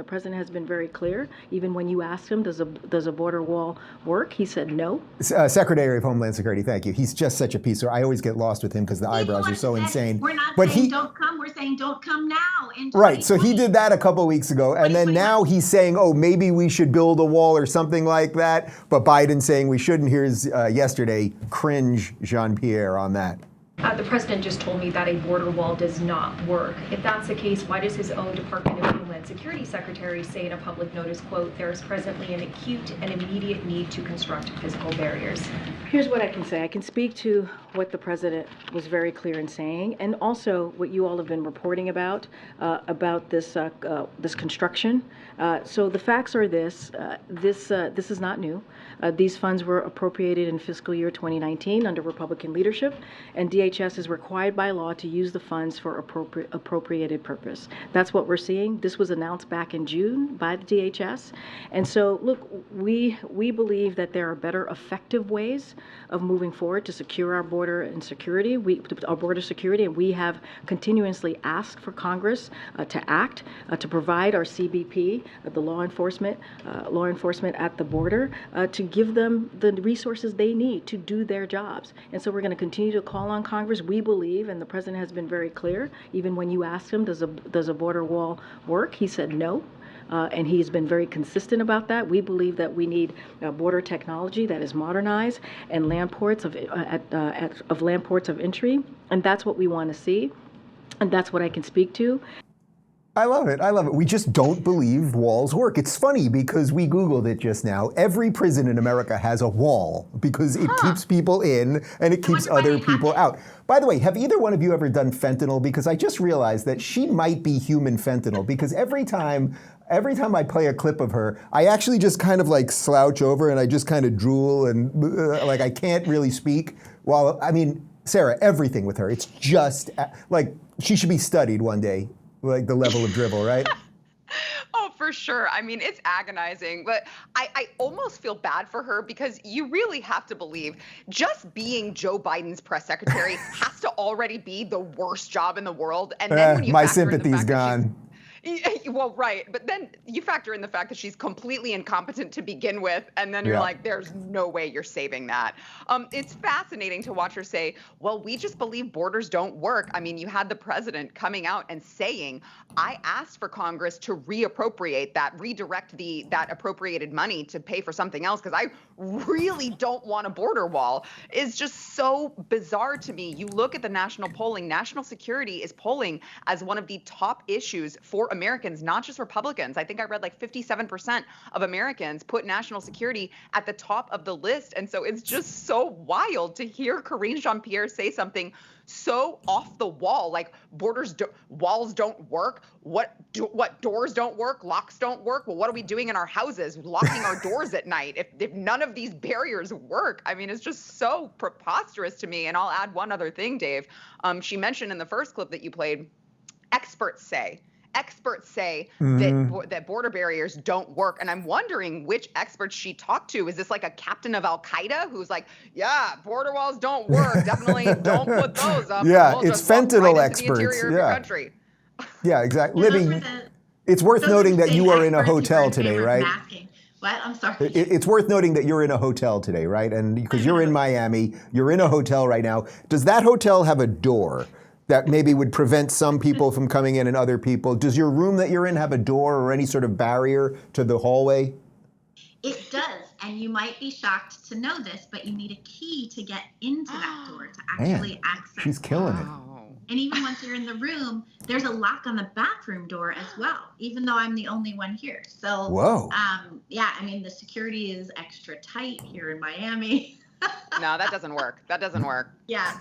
president has been very clear. Even when you asked him, does a border wall work? He said no. Secretary of Homeland Security, thank you. He's just such a piece of, I always get lost with him because the eyebrows are so insane. We're not But saying don't come, we're saying don't come now. Right, so he did that a couple of weeks ago, and then now he's saying, oh, maybe we should build a wall or something like that, but Biden's saying we shouldn't. Here's yesterday, cringe Jean-Pierre on that. The president just told me that a border wall does not work. If that's the case, why does his own Department of Homeland Security Secretary say in a public notice, quote, there is presently an acute and immediate need to construct physical barriers? Here's what I can say. I can speak to what the president was very clear in saying, and also what you all have been reporting about this construction. So the facts are this is not new. These funds were appropriated in fiscal year 2019 under Republican leadership, and DHS is required by law to use the funds for appropriated purpose. That's what we're seeing. This was announced back in June by the DHS. And so, look, we believe that there are better effective ways of moving forward to secure our border and security, our border security, and we have continuously asked for Congress to act, to provide our CBP, the law enforcement at the border, to give them the resources they need to do their jobs. And so we're going to continue to call on Congress. We believe, and the president has been very clear, even when you asked him, does a border wall work? He said no. And he's been very consistent about that. We believe that we need border technology that is modernized and land ports of entry, and that's what we want to see, and that's what I can speak to. I love it. I love it. We just don't believe walls work. It's funny because we Googled it just now. Every prison in America has a wall because it keeps people in and it keeps other people out. By the way, have either one of you ever done fentanyl? Because I just realized that she might be human fentanyl because every time I play a clip of her, I actually just kind of like slouch over and I just kind of drool and like I can't really speak. Well, I mean, Sara, everything with her, it's just like she should be studied one day. Like the level of drivel, right? Oh, for sure. I mean, it's agonizing, but I almost feel bad for her because you really have to believe just being Joe Biden's press secretary has to already be the worst job in the world. And then when you my sympathy's gone. Well, right. But then you factor in the fact that she's completely incompetent to begin with. And then you're like, there's no way you're saving that. It's fascinating to watch her say, well, we just believe borders don't work. I mean, you had the president coming out and saying, I asked for Congress to redirect that appropriated money to pay for something else because I really don't want a border wall. Is just so bizarre to me. You look at the national polling, national security is polling as one of the top issues for Americans, not just Republicans. I think I read like 57% of Americans put national security at the top of the list. And so it's just so wild to hear Karine Jean-Pierre say something so off the wall, like walls don't work. What doors don't work? Locks don't work. Well, what are we doing in our houses? Locking our doors at night if none of these barriers work? I mean, it's just so preposterous to me. And I'll add one other thing, Dave. She mentioned in the first clip that you played, experts say that border barriers don't work. And I'm wondering which experts she talked to. Is this like a captain of Al-Qaeda who's like, yeah, border walls don't work. Definitely don't put those up. Yeah, it's fentanyl experts. Yeah, exactly. Libby, it's worth noting that you are in a hotel today, right? What? I'm sorry. It's worth noting that you're in a hotel today, right? And because you're in Miami, you're in a hotel right now. Does that hotel have a door that maybe would prevent some people from coming in and other people? Does your room that you're in have a door or any sort of barrier to the hallway? It does, and you might be shocked to know this, but you need a key to get into that door to actually access. She's killing it. And even once you're in the room, there's a lock on the bathroom door as well, even though I'm the only one here. So, whoa. Yeah, I mean, the security is extra tight here in Miami. No, that doesn't work. That doesn't work. Yeah.